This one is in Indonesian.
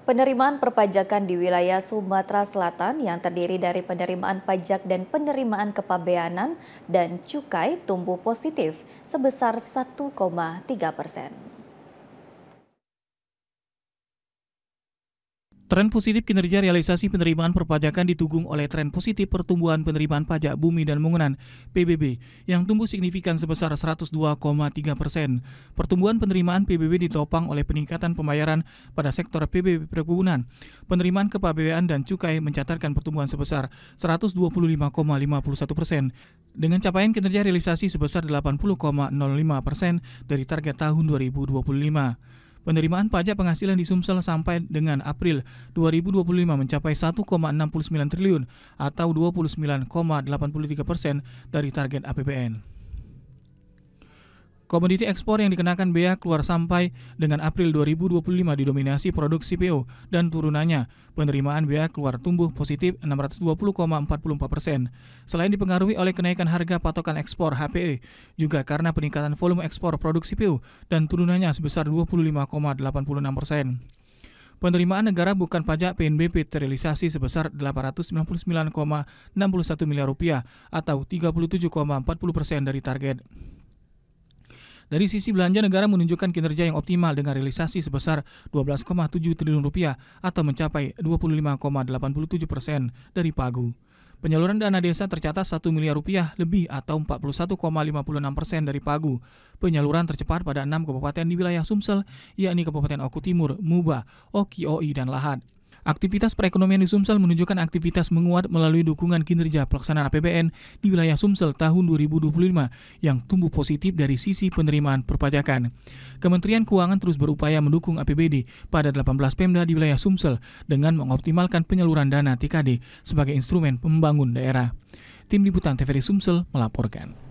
Penerimaan perpajakan di wilayah Sumatera Selatan yang terdiri dari penerimaan pajak dan penerimaan kepabeanan dan cukai tumbuh positif sebesar 1,3%. Tren positif kinerja realisasi penerimaan perpajakan ditunggu oleh tren positif pertumbuhan penerimaan pajak bumi dan bangunan (PBB) yang tumbuh signifikan sebesar 102,3%. Pertumbuhan penerimaan PBB ditopang oleh peningkatan pembayaran pada sektor PBB perkebunan. Penerimaan kepabeanan dan cukai mencatatkan pertumbuhan sebesar 125,51%. Dengan capaian kinerja realisasi sebesar 80,05% dari target tahun 2025. Penerimaan pajak penghasilan di Sumsel sampai dengan April 2025 mencapai 1,69 triliun atau 29,83% dari target APBN. Komoditi ekspor yang dikenakan bea keluar sampai dengan April 2025 didominasi produk CPO dan turunannya. Penerimaan bea keluar tumbuh positif 620,44%. Selain dipengaruhi oleh kenaikan harga patokan ekspor HPE, juga karena peningkatan volume ekspor produk CPO dan turunannya sebesar 25,86%. Penerimaan negara bukan pajak PNBP terrealisasi sebesar 899,61 miliar rupiah atau 37,40% dari target. Dari sisi belanja, negara menunjukkan kinerja yang optimal dengan realisasi sebesar 12,7 triliun rupiah atau mencapai 25,87% dari pagu. Penyaluran dana desa tercatat 1 miliar rupiah lebih atau 41,56% dari pagu. Penyaluran tercepat pada 6 kabupaten di wilayah Sumsel, yakni Kabupaten Oku Timur, Muba, Oki, Oi, dan Lahad. Aktivitas perekonomian di Sumsel menunjukkan aktivitas menguat melalui dukungan kinerja pelaksanaan APBN di wilayah Sumsel tahun 2025 yang tumbuh positif dari sisi penerimaan perpajakan. Kementerian Keuangan terus berupaya mendukung APBD pada 18 Pemda di wilayah Sumsel dengan mengoptimalkan penyaluran dana TKD sebagai instrumen membangun daerah. Tim Liputan TVRI Sumsel melaporkan.